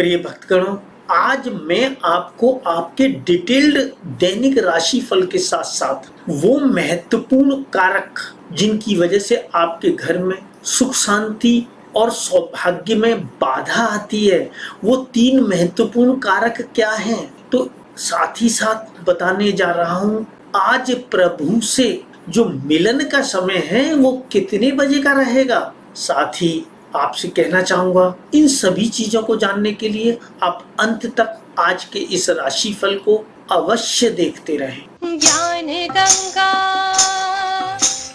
प्रिय भक्तगणों, आज मैं आपको आपके डिटेल्ड दैनिक राशि फल के साथ साथ वो महत्वपूर्ण कारक जिनकी वजह से आपके घर में सुख शांति और सौभाग्य में बाधा आती है, वो 3 महत्वपूर्ण कारक क्या हैं, तो साथ ही साथ बताने जा रहा हूँ आज प्रभु से जो मिलन का समय है वो कितने बजे का रहेगा। साथ ही आपसे कहना चाहूंगा इन सभी चीजों को जानने के लिए आप अंत तक आज के इस राशिफल को अवश्य देखते रहें। ज्ञान गंगा,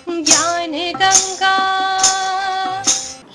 ज्ञान गंगा।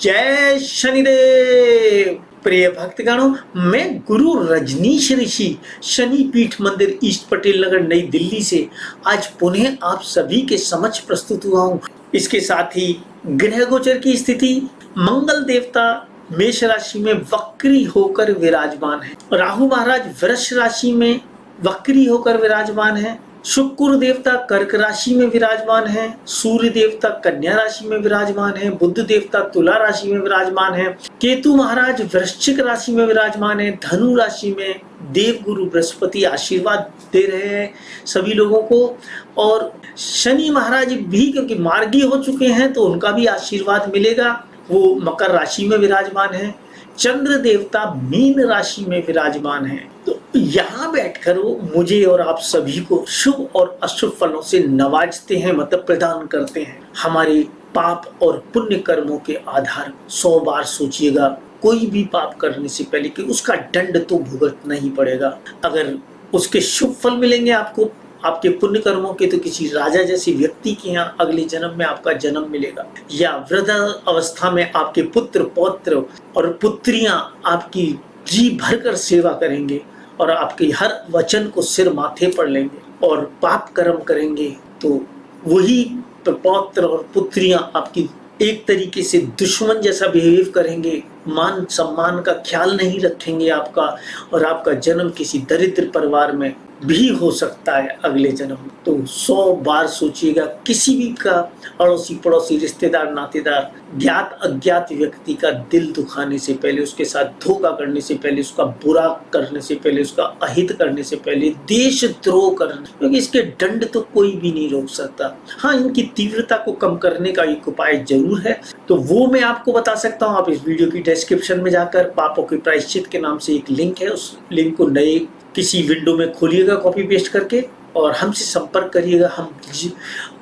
जय शनिदेव। प्रिय भक्तगणों, मैं गुरु रजनीश ऋषि शनि पीठ मंदिर ईस्ट पटेल नगर नई दिल्ली से आज पुनः आप सभी के समक्ष प्रस्तुत हुआ हूँ। इसके साथ ही ग्रह गोचर की स्थिति, मंगल देवता मेष राशि में वक्री होकर विराजमान है, राहु महाराज वृष राशि में वक्री होकर विराजमान है, शुक्र देवता कर्क राशि में विराजमान है, सूर्य देवता कन्या राशि में विराजमान है, बुध देवता तुला राशि में विराजमान है, केतु महाराज वृश्चिक राशि में विराजमान है, धनु राशि में देव गुरु बृहस्पति आशीर्वाद दे रहे हैं सभी लोगों को, और शनि महाराज भी क्योंकि मार्गी हो चुके हैं तो उनका भी आशीर्वाद मिलेगा, वो मकर राशि में विराजमान है, चंद्र देवता मीन राशि में विराजमान है। तो यहाँ बैठकर वो मुझे और आप सभी को शुभ और अशुभ फलों से नवाजते हैं, मतलब प्रदान करते हैं। हमारे पाप और पुण्य कर्मों के आधार 100 बार सोचिएगा कोई भी पाप करने से पहले कि उसका दंड तो भुगतना ही पड़ेगा। अगर उसके शुभ फल मिलेंगे आपको आपके पुण्य कर्मों के, तो किसी राजा जैसे व्यक्ति के यहाँ अगले जन्म में आपका जन्म मिलेगा, या वृद्ध अवस्था में आपके पुत्र पौत्र और पुत्रियां आपकी जी भरकर सेवा करेंगे और आपके हर वचन को सिर माथे पर लेंगे, और पाप कर्म करेंगे तो वही पौत्र और पुत्रियां आपकी एक तरीके से दुश्मन जैसा बिहेव करेंगे, मान सम्मान का ख्याल नहीं रखेंगे आपका, और आपका जन्म किसी दरिद्र परिवार में भी हो सकता है अगले जन्म। तो 100 बार सोचिएगा किसी भी का अड़ोसी पड़ोसी रिश्तेदार नातेदार ज्ञात अज्ञात व्यक्ति का दिल दुखाने से पहले, उसके साथ धोखा करने से पहले, उसका बुरा करने से पहले, उसका अहित करने से पहले, देशद्रोह करने, क्योंकि इसके दंड तो कोई भी नहीं रोक सकता। हाँ, इनकी तीव्रता को कम करने का एक उपाय जरूर है, तो वो मैं आपको बता सकता हूँ। आप इस वीडियो की डिस्क्रिप्शन में जाकर पापों के प्रायश्चित के नाम से एक लिंक है, उस लिंक को नए किसी विंडो में खोलिएगा कॉपी पेस्ट करके और हमसे संपर्क करिएगा। हम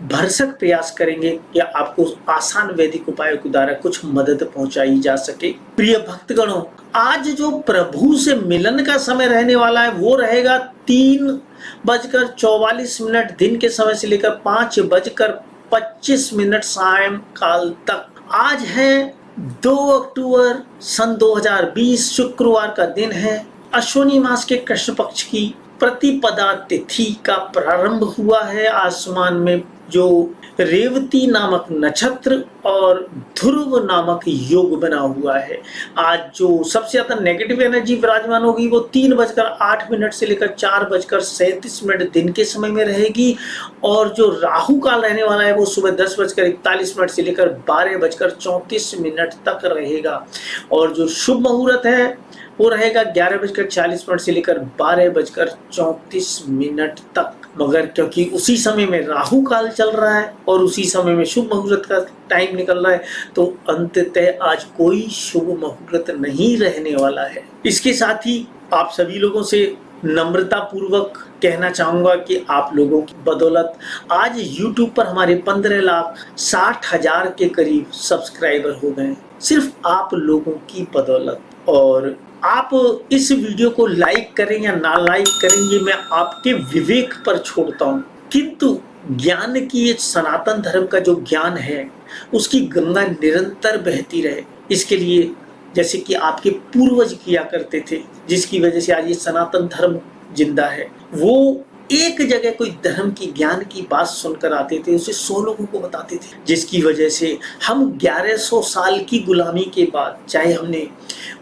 भरसक प्रयास करेंगे कि आपको आसान वैदिक उपायों के द्वारा कुछ मदद पहुंचाई जा सके। प्रिय भक्तगणों, आज जो प्रभु से मिलन का समय रहने वाला है वो रहेगा 3:44 दिन के समय से लेकर 5:25 सायंकाल तक। आज है 2 अक्टूबर सन 2020, शुक्रवार का दिन है। अश्विनी मास के कृष्ण पक्ष की प्रतिपदा तिथि का प्रारंभ हुआ है। आसमान में जो रेवती नामक नक्षत्र और ध्रुव नामक योग बना हुआ है। आज जो सबसे ज्यादा नेगेटिव एनर्जी विराजमान होगी वो 3:08 से लेकर 4:37 दिन के समय में रहेगी, और जो राहु काल रहने वाला है वो सुबह 10:41 से लेकर 12:34 तक रहेगा, और जो शुभ मुहूर्त है वो रहेगा 11:40 से लेकर 12:34 तक। मगर क्योंकि उसी समय में राहु काल चल रहा है और उसी समय में शुभ मुहूर्त का टाइम निकल रहा है, तो अंततः आज कोई शुभ मुहूर्त नहीं रहने वाला है। इसके साथ ही आप सभी लोगों से नम्रता पूर्वक कहना चाहूंगा कि आप लोगों की बदौलत आज YouTube पर हमारे 15,60,000 के करीब सब्सक्राइबर हो गए, सिर्फ आप लोगों की बदौलत। और आप इस वीडियो को लाइक करें या ना लाइक करें ये मैं आपके विवेक पर छोड़ता हूँ, किंतु ज्ञान की, ये सनातन धर्म का जो ज्ञान है उसकी गंगा निरंतर बहती रहे, इसके लिए जैसे कि आपके पूर्वज किया करते थे, जिसकी वजह से आज ये सनातन धर्म जिंदा है। वो एक जगह कोई धर्म की ज्ञान की बात सुनकर आते थे, उसे 100 लोगों को बताते थे, जिसकी वजह से हम 1100 साल की गुलामी के बाद, चाहे हमने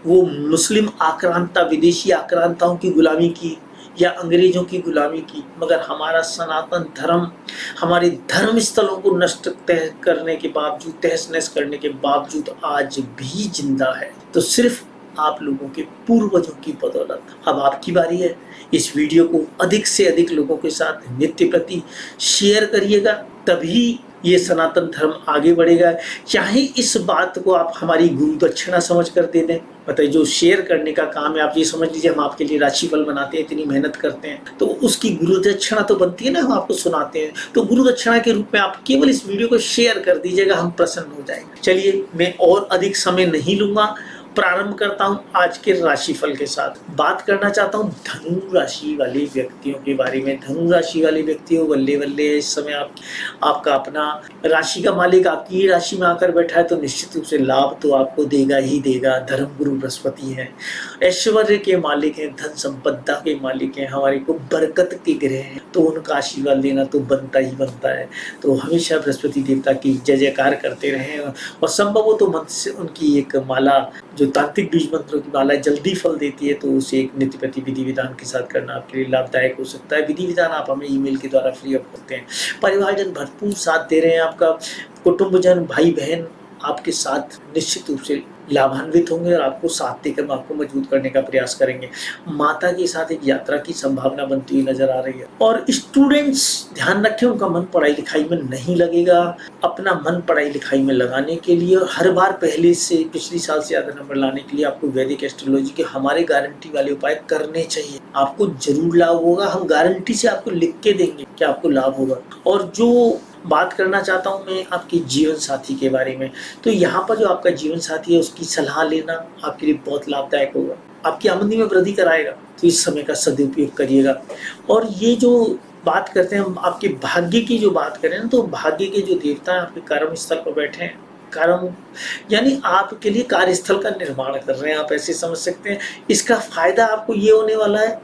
वो मुस्लिम आक्रांता, विदेशी आक्रांताओं की गुलामी की या अंग्रेजों की गुलामी की, मगर हमारा सनातन धर्म हमारे धर्म स्थलों को नष्ट करने के बावजूद, तहस नहस करने के बावजूद आज भी जिंदा है। तो सिर्फ आप लोगों के पूर्वजों की बदौलत। अब आपकी बारी है, इस वीडियो को अधिक से अधिक लोगों के साथ नित्य प्रति शेयर करिएगा, तभी ये सनातन धर्म आगे बढ़ेगा। चाहे इस बात को आप हमारी गुरु दक्षिणा समझ कर दे दें, मतलब जो शेयर करने का काम है, आप ये समझ लीजिए हम आपके लिए राशिफल बनाते हैं, इतनी मेहनत करते हैं, तो उसकी गुरु दक्षिणा तो बनती है ना, हम आपको सुनाते हैं, तो गुरु दक्षिणा के रूप में आप केवल इस वीडियो को शेयर कर दीजिएगा, हम प्रसन्न हो जाएंगे। चलिए, मैं और अधिक समय नहीं लूंगा, प्रारंभ करता हूं आज के राशिफल के साथ। बात करना चाहता हूं धनु राशि वाले व्यक्तियों के बारे में। धनु राशि वाले व्यक्तियों, बल्ले बल्ले, इस समय आपका अपना राशि का मालिक आपकी ही राशि में आकर बैठा है, तो निश्चित रूप से लाभ तो आपको देगा ही देगा। धर्म गुरु बृहस्पति है, ऐश्वर्य के मालिक हैं, धन संपदा के मालिक हैं, हमारे को बरकत के ग्रह हैं, तो उनका आशीर्वाद लेना तो बनता ही बनता है। तो हमेशा बृहस्पति देवता की जय जयकार करते रहें, और संभव हो तो मन से उनकी एक माला, जो तांत्रिक बीज मंत्रों की माला जल्दी फल देती है, तो उसे एक नित्य प्रति विधि विधान के साथ करना आपके लिए लाभदायक हो सकता है। विधि विधान आप हमें ईमेल के द्वारा फ्री ऑफ करते हैं। परिवारजन भरपूर साथ दे रहे हैं, आपका कुटुंबजन, भाई बहन आपके साथ निश्चित रूप से लाभान्वित होंगे और आपको साथ देकर आपको मजबूत करने का प्रयास करेंगे। माता के साथ एक यात्रा की संभावना बनती हुई नजर आ रही है। और स्टूडेंट्स ध्यान रखें, उनका मन पढ़ाई लिखाई में नहीं लगेगा। अपना मन पढ़ाई लिखाई में लगाने के लिए हर बार पहले से पिछली साल से ज्यादा नंबर लाने के लिए आपको वैदिक एस्ट्रोलॉजी के हमारे गारंटी वाले उपाय करने चाहिए। आपको जरूर लाभ होगा, हम गारंटी से आपको लिख के देंगे कि आपको लाभ होगा। और जो बात करना चाहता हूं मैं आपके जीवन साथी के बारे में, तो यहाँ पर जो आपका जीवन साथी है उसकी सलाह लेना आपके लिए बहुत लाभदायक होगा, आपकी आमदनी में वृद्धि कराएगा, तो इस समय का सदुपयोग करिएगा। और ये जो बात करते हैं हम आपके भाग्य की, जो बात करें ना, तो भाग्य के जो देवता हैं आपके कर्म स्थल पर बैठे हैं। कर्म यानी आपके लिए कार्यस्थल का निर्माण कर रहे हैं, आप ऐसे समझ सकते हैं। इसका फायदा आपको ये होने वाला है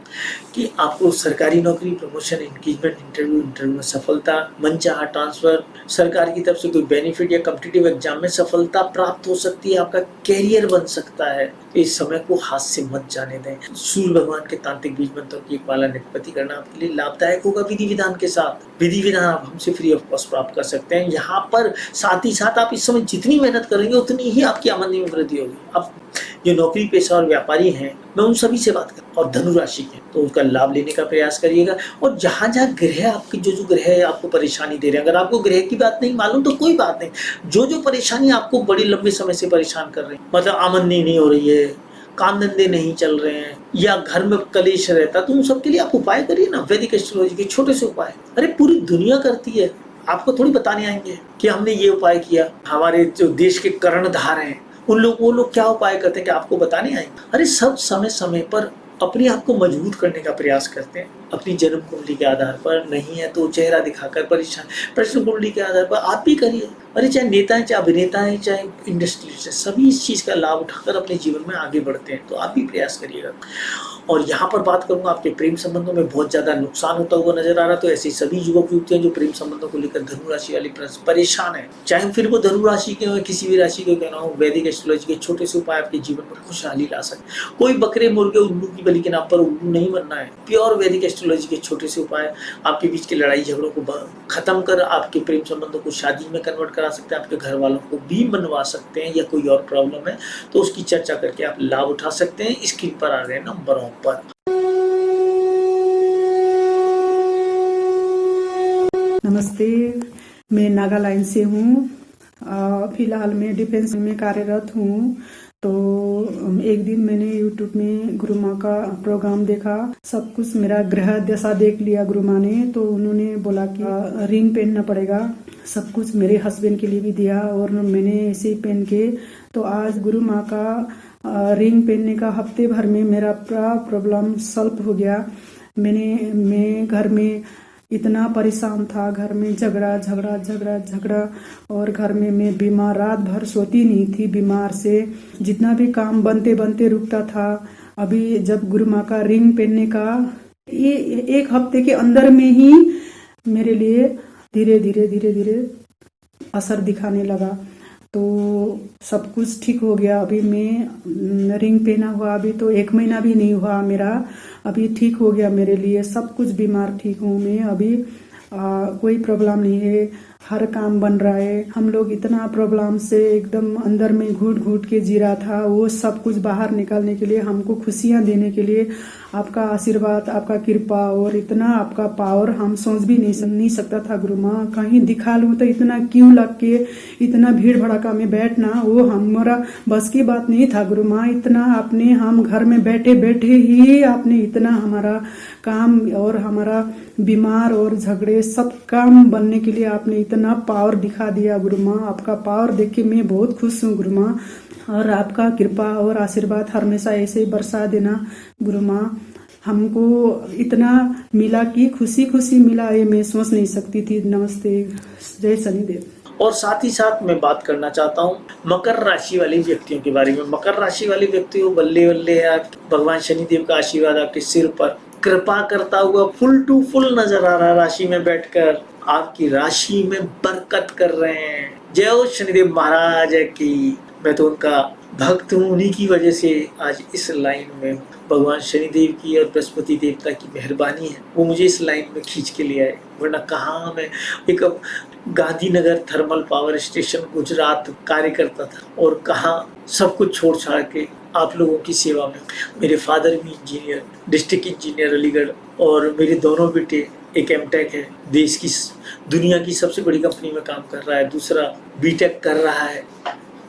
कि आपको सरकारी नौकरी, प्रमोशन, इंक्रीजमेंट, इंटरव्यू में सफलता, मनचाहा ट्रांसफर, सरकार की तरफ से कोई बेनिफिट या कॉम्पिटिटिव एग्जाम में सफलता प्राप्त हो सकती है, आपका कैरियर बन सकता है। इस समय को हाथ से मत जाने दें। सूर्य भगवान के तांत्रिक बीज मंत्रों की एक माला निष्पत्ति करना आपके लिए लाभदायक होगा विधि विधान के साथ। विधि विधान आप हमसे फ्री ऑफ कॉस्ट प्राप्त कर सकते हैं। यहाँ पर साथ ही साथ आप इस समय जितनी मेहनत करेंगे उतनी ही आपकी आमदनी में वृद्धि होगी। अब जो नौकरी पेशा और व्यापारी हैं, मैं उन सभी से बात कर, और धनु राशि के, तो उसका लाभ लेने का प्रयास करिएगा। और जहाँ जहाँ ग्रह आपके जो ग्रह आपको परेशानी दे रहे हैं, अगर आपको ग्रह की बात नहीं मालूम तो कोई बात नहीं, जो परेशानी आपको बड़े लंबे समय से परेशान कर रही है, मतलब आमदनी नहीं हो रही है, काम धंधे नहीं चल रहे हैं, या घर में कलेश रहता, तो उन सब के लिए आप उपाय करिए ना, वैदिक एस्ट्रोलॉजी के छोटे से उपाय। अरे पूरी दुनिया करती है, आपको थोड़ी बताने आएंगे कि हमने ये उपाय किया। हमारे जो देश के कर्णधार हैं वो लोग क्या उपाय करते हैं कि आपको बताने आएंगे? अरे सब समय समय पर अपने आप को मजबूत करने का प्रयास करते हैं, अपनी जन्म कुंडली के आधार पर, नहीं है तो चेहरा दिखाकर परेशान, प्रश्न कुंडली के आधार पर आप भी करिए। अरे चाहे नेता है, चाहे अभिनेता है, चाहे इंडस्ट्रियलिस्ट है, सभी इस चीज का लाभ उठाकर अपने जीवन में आगे बढ़ते हैं, तो आप भी प्रयास करिएगा। और यहाँ पर बात करूंगा आपके प्रेम संबंधों में बहुत ज्यादा नुकसान होता हुआ नजर आ रहा, तो ऐसे सभी युवक युवतियां जो प्रेम संबंधों को लेकर धनु राशि वाले परेशान है, चाहे फिर वो धनु राशि के किसी भी राशि को कहना हो, वैदिक एस्ट्रोलॉजी के छोटे से उपाय आपके जीवन पर खुशहाली ला सकते। कोई बकरे मुर्गे उल्लू की बलि के नाम पर उल्लू नहीं बनना है। प्योर वैदिक एस्ट्रोलॉजी के छोटे से उपाय आपके बीच के लड़ाई झगड़ों को खत्म कर आपके प्रेम संबंधों को शादी में कन्वर्ट करा सकते हैं, आपके घर वालों को भी मनवा सकते हैं, या कोई और प्रॉब्लम है तो उसकी चर्चा करके आप लाभ उठा सकते हैं। स्क्रीन पर आ रहे हैं नंबरों पर। नमस्ते, मैं नागालैंड से हूँ। फिलहाल मैं डिफेंस में कार्यरत हूँ। तो एक दिन मैंने यूट्यूब में गुरु माँ का प्रोग्राम देखा, सब कुछ मेरा ग्रह दशा देख लिया गुरु माँ ने। तो उन्होंने बोला कि रिंग पहनना पड़ेगा, सब कुछ मेरे हस्बैंड के लिए भी दिया और मैंने ऐसे ही पहन के, तो आज गुरु माँ का रिंग पहनने का हफ्ते भर में मेरा पूरा प्रॉब्लम सॉल्व हो गया। मैं घर में इतना परेशान था, घर में झगड़ा और घर में मैं बीमार, रात भर सोती नहीं थी बीमार से, जितना भी काम बनते रुकता था। अभी जब गुरु माँ का रिंग पहनने का ये एक हफ्ते के अंदर में ही मेरे लिए धीरे धीरे असर दिखाने लगा, तो सब कुछ ठीक हो गया। अभी मैं रिंग पहना हुआ अभी तो 1 महीना भी नहीं हुआ मेरा, अभी ठीक हो गया मेरे लिए सब कुछ, बीमार ठीक हूँ मैं अभी, कोई प्रॉब्लम नहीं है। हर काम बन रहा है। हम लोग इतना प्रॉब्लम से एकदम अंदर में घुट घुट के जी रहा था, वो सब कुछ बाहर निकालने के लिए, हमको खुशियां देने के लिए आपका आशीर्वाद, आपका कृपा और इतना आपका पावर हम सोच भी नहीं सकता था गुरु माँ। कहीं दिखा लूँ तो इतना क्यों लग के इतना भीड़ भड़का में बैठना वो हमारा बस की बात नहीं था गुरु माँ। इतना आपने, हम घर में बैठे बैठे ही आपने इतना हमारा काम और हमारा बीमार और झगड़े सब काम बनने के लिए आपने इतना पावर दिखा दिया गुरु माँ। आपका पावर देख के मैं बहुत खुश हूँ गुरु माँ, और आपका कृपा और आशीर्वाद हमेशा ऐसे ही बरसा देना गुरु माँ। हमको इतना मिला कि खुशी खुशी मिला, ये मैं सोच नहीं सकती थी। नमस्ते, जय शनिदेव। और साथ ही साथ मैं बात करना चाहता हूँ मकर राशि वाले व्यक्तियों के बारे में। मकर राशि वाले व्यक्तियों, बल्ले बल्ले यार, भगवान शनिदेव का आशीर्वाद आपके सिर पर कृपा करता हुआ फुल टू फुल नजर आ रहा है। राशि में बैठकर आपकी राशि में बरकत कर रहे हैं। जय हो शनिदेव महाराज की। मैं तो उनका भक्त हूँ, उन्हीं की वजह से आज इस लाइन में हूँ। भगवान शनिदेव की और बृहस्पति देवता की मेहरबानी है, वो मुझे इस लाइन में खींच के ले आए, वरना कहाँ मैं एक Gandhinagar thermal power station Gujarat कार्य करता था और कहाँ सब कुछ छोड़ छाड़ के आप लोगों की सेवा में। मेरे फादर भी इंजीनियर, डिस्ट्रिक्ट इंजीनियर अलीगढ़, और मेरे दोनों बेटे, एक एमटेक है, देश की दुनिया की सबसे बड़ी कंपनी में काम कर रहा है, दूसरा बीटेक कर रहा है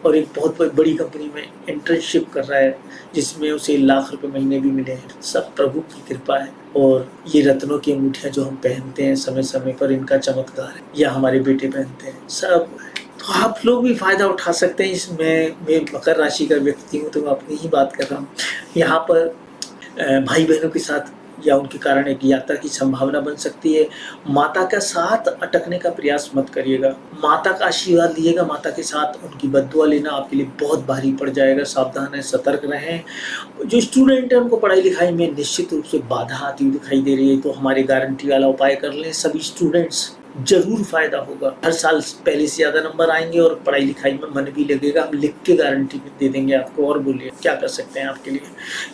और एक बहुत बड़ी कंपनी में इंटर्नशिप कर रहा है जिसमें उसे लाख रुपए महीने भी मिले हैं। सब प्रभु की कृपा है। और ये रत्नों की अंगूठियाँ जो हम पहनते हैं समय समय पर, इनका चमत्कार है, या हमारे बेटे पहनते हैं, सब। तो आप लोग भी फायदा उठा सकते हैं इसमें। मैं मकर राशि का व्यक्ति हूँ तो मैं अपनी ही बात कर रहा हूँ। यहाँ पर भाई बहनों के साथ या उनके कारण एक यात्रा की संभावना बन सकती है। माता का साथ अटकने का प्रयास मत करिएगा, माता का आशीर्वाद लीजिएगा। माता के साथ उनकी बद्दुआ लेना आपके लिए बहुत भारी पड़ जाएगा। सावधान रहें, सतर्क रहें। जो स्टूडेंट है उनको पढ़ाई लिखाई में निश्चित रूप से बाधा आती हुई दिखाई दे रही है, तो हमारे गारंटी वाला उपाय कर लें। सभी स्टूडेंट्स जरूर फायदा होगा। हर साल पहले से ज्यादा नंबर आएंगे और पढ़ाई लिखाई में मन भी लगेगा। हम लिख के गारंटी भी दे देंगे आपको। और बोलिए क्या कर सकते हैं आपके लिए।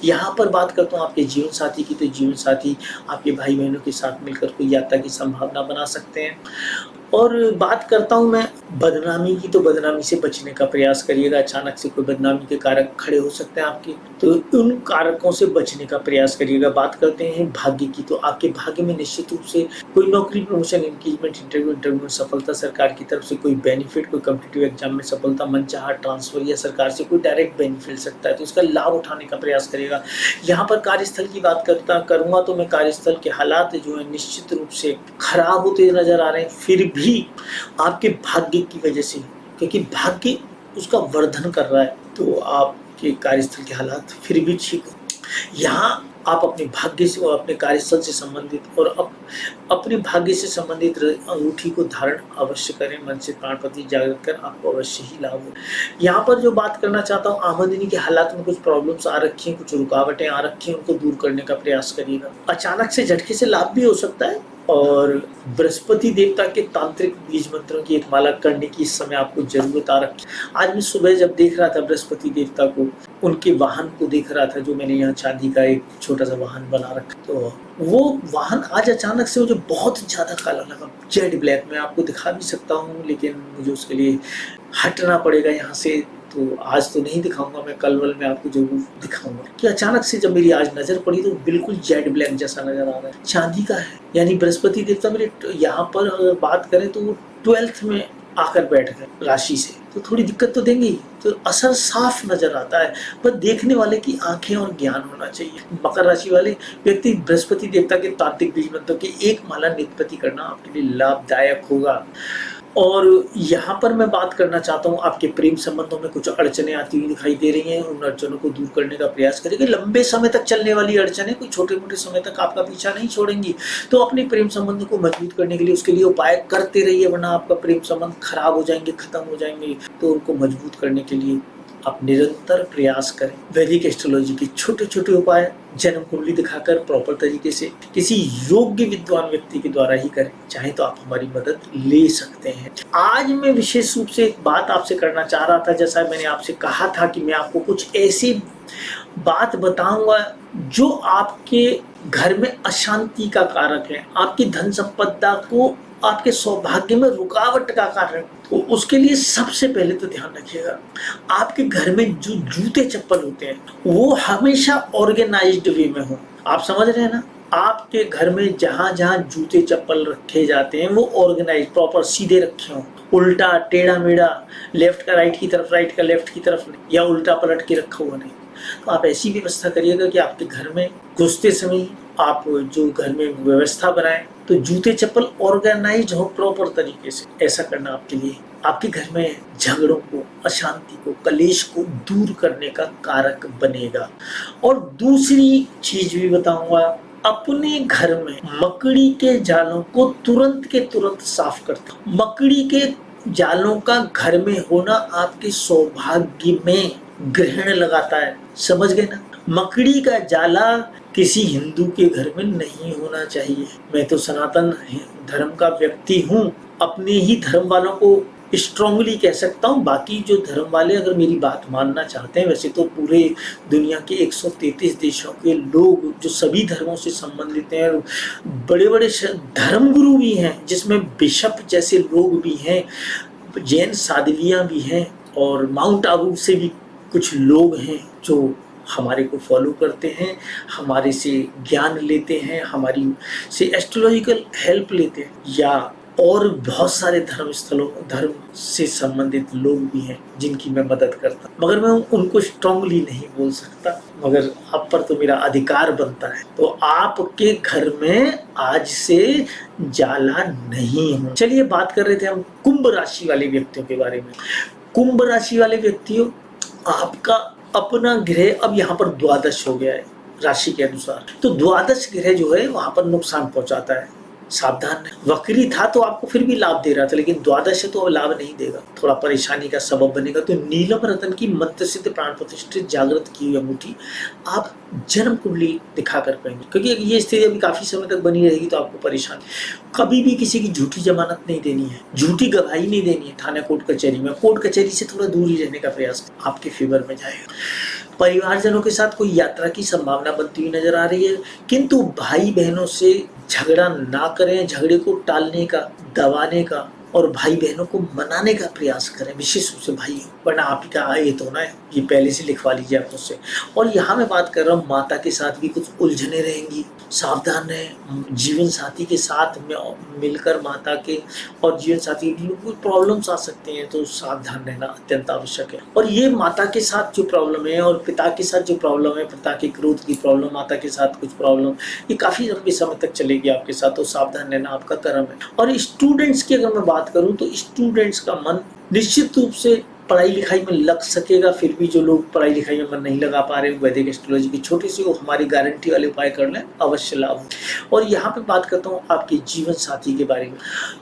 यहाँ पर बात करता हूँ आपके जीवन साथी की, तो जीवन साथी आपके भाई बहनों के साथ मिलकर कोई यात्रा की संभावना बना सकते हैं। और बात करता हूँ मैं बदनामी की, तो बदनामी से बचने का प्रयास करिएगा। अचानक से कोई बदनामी के कारक खड़े हो सकते हैं आपके, तो उन कारकों से बचने का प्रयास करिएगा। बात करते हैं भाग्य की, तो आपके भाग्य में निश्चित रूप से कोई नौकरी, प्रमोशन, इंक्रीमेंट, इंटरव्यू में सफलता, सरकार की तरफ से कोई बेनिफिट, कोई कॉम्पिटिटिव एग्जाम में सफलता, मनचाहा ट्रांसफर या सरकार से कोई डायरेक्ट बेनिफिट मिल सकता है, तो इसका लाभ उठाने का प्रयास करिएगा। यहाँ पर कार्यस्थल की बात करूंगा तो मैं कार्यस्थल के हालात जो है निश्चित रूप से खराब होते नजर आ रहे हैं, फिर भी आपके भाग्य की वजह से, क्योंकि भाग्य उसका वर्धन कर रहा है, तो आपके कार्यस्थल के हालात फिर भी ठीक हो। यहाँ आप अपने भाग्य से और अपने कार्यस्थल से संबंधित और अपने भाग्य से संबंधित अंगूठी को धारण अवश्य करें। मन से प्राणपति जागृत कर आपको अवश्य ही लाभ हो। यहाँ पर जो बात करना चाहता हूँ, आमदनी के हालात में कुछ प्रॉब्लम्स आ रखी हैं, कुछ रुकावटें आ रखी हैं, उनको दूर करने का प्रयास करिएगा। अचानक से झटके से लाभ भी हो सकता है। और बृहस्पति देवता के तांत्रिक बीज मंत्रों की एक माला करने की इस समय आपको जरूरत आ रखी। आज मैं सुबह जब देख रहा था बृहस्पति देवता को, उनके वाहन को देख रहा था, जो मैंने यहाँ चांदी का एक छोटा सा वाहन बना रखा, तो वो वाहन आज अचानक से मुझे बहुत ज्यादा काला लगा, जेड ब्लैक। में आपको दिखा भी सकता हूँ, लेकिन मुझे उसके लिए हटना पड़ेगा यहाँ से, तो आज तो नहीं दिखाऊंगा मैं, कल वल में आपको जरूर दिखाऊंगा। कि अचानक से जब मेरी आज नजर पड़ी तो बिल्कुल जेड ब्लैक जैसा नजर आ रहा है, चांदी का है। यानी बृहस्पति देवता मेरे यहाँ पर अगर बात करें तो वो 12th में आकर बैठ गए राशि से, तो थोड़ी दिक्कत तो देंगे। तो असर साफ नजर आता है, पर देखने वाले की आंखें और ज्ञान होना चाहिए। मकर राशि वाले व्यक्ति बृहस्पति देवता के तांत्रिक बीज मंत्रों की एक माला नित्यप्रति करना आपके लिए लाभदायक होगा। और यहाँ पर मैं बात करना चाहता हूँ, आपके प्रेम संबंधों में कुछ अड़चने आती हुई दिखाई दे रही हैं। उन अड़चनों को दूर करने का प्रयास करेंगे। लंबे समय तक चलने वाली अड़चनें कोई छोटे मोटे समय तक आपका पीछा नहीं छोड़ेंगी, तो अपने प्रेम संबंध को मजबूत करने के लिए उसके लिए उपाय करते रहिए, वरना आपका प्रेम संबंध खराब हो जाएंगे, खत्म हो जाएंगे। तो उनको मजबूत करने के लिए आप निरंतर प्रयास करें। वैदिक एस्ट्रोलॉजी के छोटे छोटे उपाय जन्म कुंडली दिखाकर प्रॉपर तरीके से किसी योग्य विद्वान व्यक्ति के द्वारा ही करें। चाहे तो आप हमारी मदद ले सकते हैं। आज मैं विशेष रूप से एक बात आपसे करना चाह रहा था, जैसा मैंने आपसे कहा था कि मैं आपको कुछ ऐसी बात बताऊंगा जो आपके घर में अशांति का कारक है, आपकी धन संपदा को आपके सौभाग्य में रुकावट का कारण, तो उसके लिए सबसे पहले तो ध्यान रखिएगा, आपके घर में जो जूते चप्पल होते हैं वो हमेशा ऑर्गेनाइज्ड वे में हो। आप समझ रहे हैं ना, आपके घर में जहां जहां जूते चप्पल रखे जाते हैं वो ऑर्गेनाइज प्रॉपर सीधे रखे हों, उल्टा टेढ़ा मेढ़ा, लेफ्ट का राइट की तरफ, राइट का लेफ्ट की तरफ नहीं, या उल्टा पलट के रखा हुआ नहीं। तो आप ऐसी व्यवस्था करिएगा कि आपके घर में घुसते समय आप जो घर में व्यवस्था बनाएं तो जूते चप्पल ऑर्गेनाइज हो प्रॉपर तरीके से। ऐसा करना आपके लिए आपके घर में झगड़ों को, अशांति को, कलेश को दूर करने का कारक बनेगा। और दूसरी चीज भी बताऊंगा, अपने घर में मकड़ी के जालों को तुरंत के तुरंत साफ करते। मकड़ी के जालों का घर में होना आपके सौभाग्य में ग्रहण लगाता है, समझ गए ना। मकड़ी का जाला किसी हिंदू के घर में नहीं होना चाहिए। मैं तो सनातन धर्म का व्यक्ति हूँ, अपने ही धर्म वालों को स्ट्रांगली कह सकता हूँ। बाकी जो धर्म वाले अगर मेरी बात मानना चाहते हैं, वैसे तो पूरे दुनिया के 133 देशों के लोग जो सभी धर्मों से संबंधित हैं, बड़े बड़े धर्म गुरु भी हैं, जिसमें बिशप जैसे लोग भी हैं, जैन साधवियाँ भी हैं, और माउंट आबू से भी कुछ लोग हैं जो हमारे को फॉलो करते हैं, हमारे से ज्ञान लेते हैं, हमारी से एस्ट्रोलॉजिकल हेल्प लेते हैं, या और बहुत सारे धर्म से संबंधित लोग भी हैं जिनकी मैं मदद करता हूँ, मगर मैं उनको स्ट्रांगली नहीं बोल सकता, मगर आप पर तो मेरा अधिकार बनता है। तो आपके घर में आज से जाला नहीं हो। चलिए बात कर रहे थे हम कुंभ राशि वाले व्यक्तियों के बारे में। कुंभ राशि वाले व्यक्तियों, आपका अपना ग्रह अब यहाँ पर द्वादश हो गया है राशि के अनुसार, तो द्वादश ग्रह जो है वहां पर नुकसान पहुंचाता है, सावधान है। वक्री था तो आपको फिर भी लाभ दे रहा था, लेकिन द्वादश है तो अब लाभ नहीं देगा, थोड़ा परेशानी का सबब बनेगा। तो नीलम रतन की मंत्र सिद्ध प्राण प्रतिष्ठित जागृत की हुई अंगूठी आप जन्म कुंडली दिखा कर पाएंगे, क्योंकि ये स्थिति अभी काफी समय तक बनी रहेगी तो आपको परेशानी। कभी भी किसी की झूठी जमानत नहीं देनी है, झूठी गवाही नहीं देनी है थाना कोर्ट कचहरी में। कोर्ट कचहरी से थोड़ा दूर ही रहने का प्रयास आपके फेवर में जाएगा। परिवारजनों के साथ कोई यात्रा की संभावना बनती हुई नजर आ रही है, किंतु भाई बहनों से झगड़ा ना करें, झगड़े को टालने का, दबाने का और भाई बहनों को मनाने का प्रयास करें, विशेष रूप से भाई, वरना आप ही का आय तो ना है, ये पहले से लिखवा लीजिए आप मुझसे। और यहाँ मैं बात कर रहा हूँ माता के साथ भी कुछ उलझने रहेंगी, सावधान रहें। जीवन साथी के साथ में मिलकर माता के और जीवन साथी के कुछ प्रॉब्लम्स आ सकते हैं, तो सावधान रहना अत्यंत आवश्यक है। और ये माता के साथ जो प्रॉब्लम है और पिता के साथ जो प्रॉब्लम है, पिता के क्रोध की प्रॉब्लम, माता के साथ कुछ प्रॉब्लम, ये काफी लंबे समय तक चलेगी आपके साथ, तो सावधान रहना आपका कर्म है। और स्टूडेंट्स की अगर मैं बात करूं तो स्टूडेंट्स का मन निश्चित रूप से पढ़ाई लिखाई में लग सकेगा। फिर भी जो लोग पढ़ाई लिखाई में मन नहीं लगा पा रहे, वैदिक एस्ट्रोलॉजी की छोटी सी वो हमारी गारंटी वाले उपाय कर लें, अवश्य लाभ हो। और यहाँ पे बात करता हूँ आपके जीवन साथी के बारे में।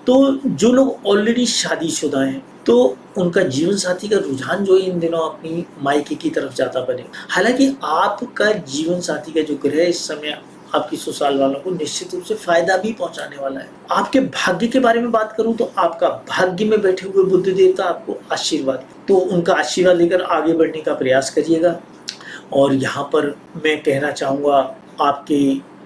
तो जो लोग ऑलरेडी शादीशुदा हैं तो उनका जीवन साथी का रुझान जो है इन दिनों अपनी मायके की तरफ जाता बनेगा। हालांकि आपका जीवन साथी का जो ग्रह इस समय आपकी ससुराल वालों को निश्चित रूप से फायदा भी पहुंचाने वाला है। आपके भाग्य के बारे में बात करूं तो आपका भाग्य में बैठे हुए बुद्ध देवता आपको आशीर्वाद, तो उनका आशीर्वाद लेकर आगे बढ़ने का प्रयास करिएगा। और यहाँ पर मैं कहना चाहूँगा आपके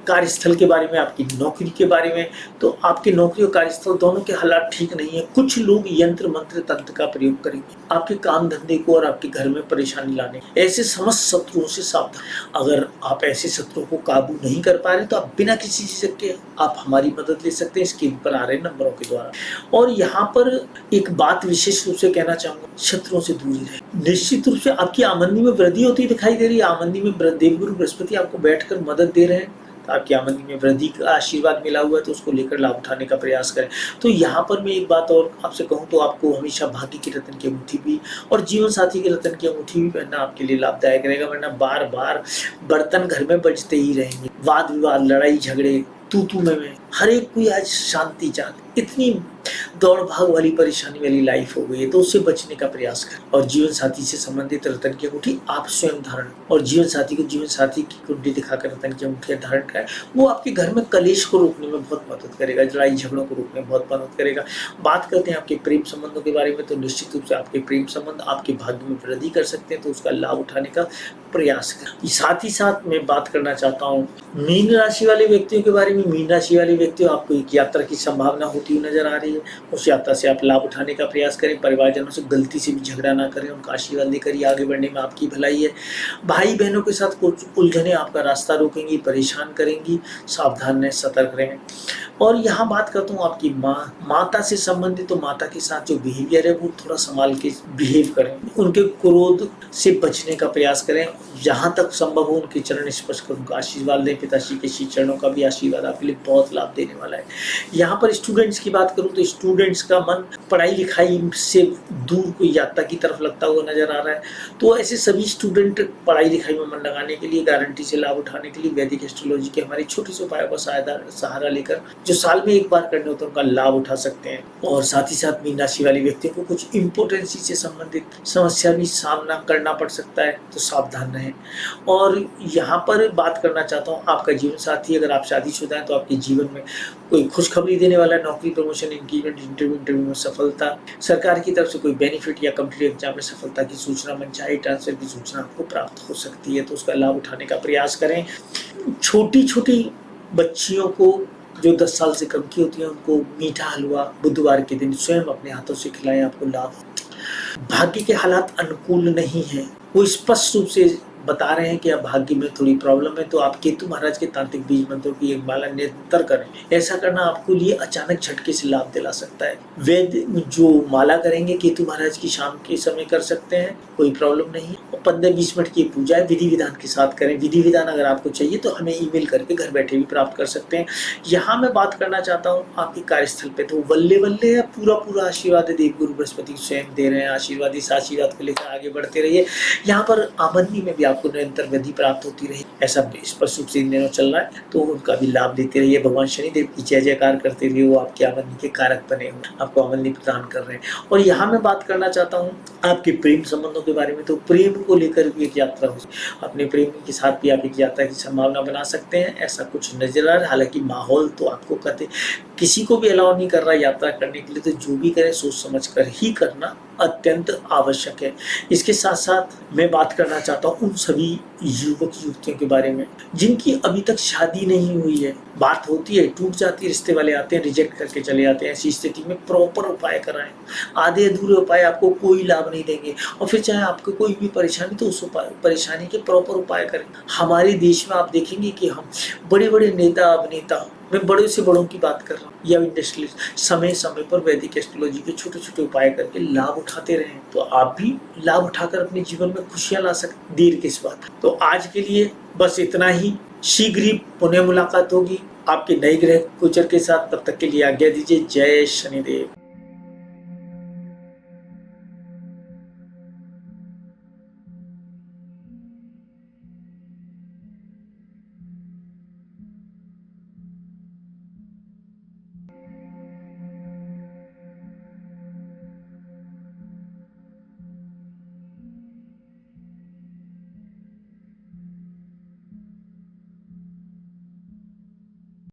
कार्यस्थल के बारे में, आपकी नौकरी के बारे में, तो आपकी नौकरी और कार्यस्थल दोनों के हालात ठीक नहीं है। कुछ लोग यंत्र मंत्र तंत्र का प्रयोग करेंगे आपके काम धंधे को और आपके घर में परेशानी लाने। ऐसे समस्त शत्रुओं से सावधान। अगर आप ऐसे शत्रुओं को काबू नहीं कर पा रहे तो आप बिना किसी झिझक के आप हमारी मदद ले सकते हैं स्क्रीन पर आ रहे नंबरों के द्वारा। और यहाँ पर एक बात विशेष रूप से कहना चाहूंगा, शत्रुओं से दूरी रहे। निश्चित रूप से आपकी आमदनी में वृद्धि होती दिखाई दे रही है। आमदनी में देवगुरु बृहस्पति आपको बैठकर मदद दे रहे हैं, आपकी आमदनी में वृद्धि का आशीर्वाद मिला हुआ है, तो उसको लेकर लाभ उठाने का प्रयास करें। तो यहाँ पर मैं एक बात और आपसे कहूँ तो आपको हमेशा भाग्य की रत्न की अंगूठी भी और जीवन साथी की रत्न की अंगूठी भी पहनना आपके लिए लाभदायक रहेगा, वरना बार बार बर्तन घर में बजते ही रहेंगे। वाद विवाद, लड़ाई झगड़े, तू में हर एक कोई आज शांति चाहते, इतनी दौड़ भाग वाली परेशानी वाली लाइफ हो गई है, तो उससे बचने का प्रयास करें। और जीवन साथी से संबंधित रतन की अंगूठी आप स्वयं धारण, और जीवन साथी को जीवन साथी की कुंडली दिखाकर रतन की अंगूठी धारण करें। वो आपके घर में कलेश को रोकने में बहुत मदद करेगा, लड़ाई झगड़ों को रोकने में बहुत मदद करेगा। बात करते हैं आपके प्रेम संबंधों के बारे में, तो निश्चित रूप से आपके प्रेम संबंध आपके भाग्य में वृद्धि कर सकते हैं, तो उसका लाभ उठाने का प्रयास करें। साथ ही साथ मैं बात करना चाहता हूँ मीन राशि वाले व्यक्तियों के बारे में। मीन राशि वाले व्यक्तियों, आपको एक यात्रा की संभावना होती हुई नजर आ रही है। उस यात्रा से आप लाभ उठाने का प्रयास करें। परिवारजनों से गलती से भी झगड़ा ना करें, उनका आशीर्वाद लेकर ही आगे बढ़ने में आपकी भलाई है। भाई बहनों के साथ कुछ उलझने आपका रास्ता रोकेंगी, परेशान करेंगी, सावधान रहें, सतर्क रहें। और यहाँ बात करता हूँ आपकी माता से संबंधित, तो माता के साथ जो बिहेवियर है वो थोड़ा संभाल के बिहेव करें। उनके क्रोध से बचने का प्रयास करें। जहाँ तक संभव हो उनके चरण स्पर्श कर उनका आशीर्वाद लें। पिताश्री के श्री चरणों का भी आशीर्वाद आपके लिए बहुत लाभ देने वाला है। यहाँ पर स्टूडेंट्स की बात करूँ तो स्टूडेंट्स का मन पढ़ाई लिखाई से दूर कोई यात्रा की तरफ लगता हुआ नजर आ रहा है। तो ऐसे सभी स्टूडेंट पढ़ाई लिखाई में मन लगाने के लिए, गारंटी से लाभ उठाने के लिए वैदिक एस्ट्रोलॉजी के हमारे छोटे से उपायों का सहारा लेकर, जो साल में एक बार करने होते हैं, उनका लाभ उठा सकते हैं। और साथ ही साथ मीन राशि वाले व्यक्तियों को कुछ इम्पोर्टेंसी से संबंधित समस्या भी सामना करना पड़ सकता है, तो सावधान रहें। और यहाँ पर बात करना चाहता हूँ आपका जीवन साथी, अगर आप शादीशुदा हैं तो आपके जीवन में कोई खुशखबरी देने वाला है। नौकरी, प्रमोशन, इंक्रीमेंट, इंटरव्यू में सफलता, सरकार की तरफ से कोई बेनिफिट या कॉम्पिटिटिव एग्जाम में सफलता की सूचना, मनचाही ट्रांसफर की सूचना आपको प्राप्त हो सकती है, तो उसका लाभ उठाने का प्रयास करें। छोटी छोटी बच्चियों को जो 10 साल से कम की होती है, उनको मीठा हलवा बुधवार के दिन स्वयं अपने हाथों से खिलाएं, आपको लाभ। भाग्य के हालात अनुकूल नहीं है, वो स्पष्ट रूप से बता रहे हैं कि अब भाग्य में थोड़ी प्रॉब्लम है, तो आप केतु महाराज के तांत्रिक बीज मंत्रों की एक माला निरंतर करें। ऐसा करना आपको लिए अचानक झटके से लाभ दिला सकता है। वेद जो माला करेंगे केतु महाराज की शाम के समय कर सकते हैं, कोई प्रॉब्लम नहीं है। और 15-20 मिनट की पूजा है, विधि विधान के साथ करें। विधि विधान अगर आपको चाहिए तो हमें ईमेल करके घर बैठे भी प्राप्त कर सकते हैं। यहाँ मैं बात करना चाहता हूँ आपके कार्यस्थल पे, तो वल्ले वल्ले है, पूरा आशीर्वाद है देवगुरु बृहस्पति स्वयं दे रहे हैं आशीर्वाद। इस आशीर्वाद को लेकर आगे बढ़ते रहिए। यहाँ पर आमदनी में भी आपको निरंतर वृद्धि प्राप्त होती रही, ऐसा स्पष्ट रूप से इन दिनों चल रहा है, तो उनका भी लाभ लेते रहिए। भगवान शनिदेव की जय जयकार करते रहिए, वो आपकी आमदनी के कारक बने हुए, आपको आमदनी प्रदान कर रहे हैं। और यहाँ मैं बात करना चाहता हूँ आपके प्रेम संबंधों के बारे में, तो प्रेम को लेकर भी एक यात्रा हो, अपने प्रेमी के साथ भी आप एक यात्रा की संभावना बना सकते हैं, ऐसा कुछ नजर आ रहा है। हालांकि माहौल तो आपको कहते किसी को भी अलाउ नहीं कर रहा यात्रा करने के लिए, तो जो भी करें सोच समझ कर ही करना अत्यंत आवश्यक है। इसके साथ साथ मैं बात करना चाहता हूँ उन सभी युवक युवतियों के बारे में जिनकी अभी तक शादी नहीं हुई है। बात होती है, टूट जाती है, रिश्ते वाले आते हैं, रिजेक्ट करके चले जाते हैं। ऐसी स्थिति में प्रॉपर उपाय कराएं। आधे अधूरे उपाय आपको कोई लाभ नहीं देंगे, और फिर चाहे आपको कोई भी परेशानी, तो उस परेशानी के प्रॉपर उपाय करें। हमारे देश में आप देखेंगे कि हम बड़े बड़े नेता, अभिनेता, मैं बड़े से बड़ों की बात कर रहा हूँ, या इंडस्ट्रियलिस्ट, समय समय पर वैदिक एस्ट्रोलॉजी के छोटे छोटे उपाय करके लाभ उठाते रहें, तो आप भी लाभ उठाकर अपने जीवन में खुशियां ला सकते। देर किस बात। तो आज के लिए बस इतना ही। शीघ्र ही पुनः मुलाकात होगी आपके नए ग्रह गोचर के साथ। तब तक के लिए आज्ञा दीजिए। जय शनिदेव।